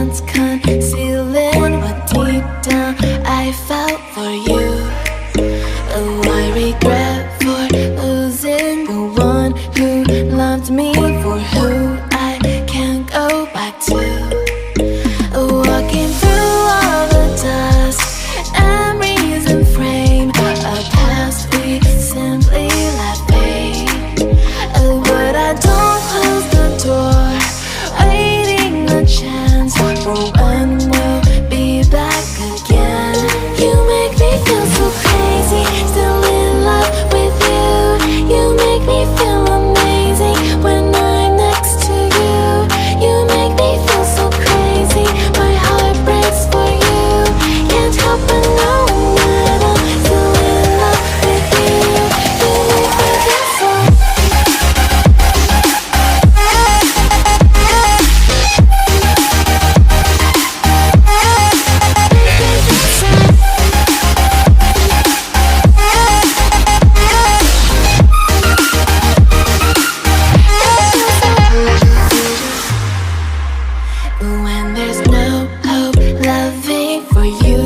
hands concealing what deep down I felt for you. Oh, I regret for losing the one who loved me, for who I can't go back to. Walking through all the dust and reason frame a past we simply let fade. Oh, but I don't close the door, waiting a chance for when we'll be back again. You make me feel so crazy, still in love with you. You make me feel amazing when I'm next to you. You make me feel so crazy, my heart breaks for you. Can't help but know that I'm still in love with you. You make me feel so. When there's no hope loving for you,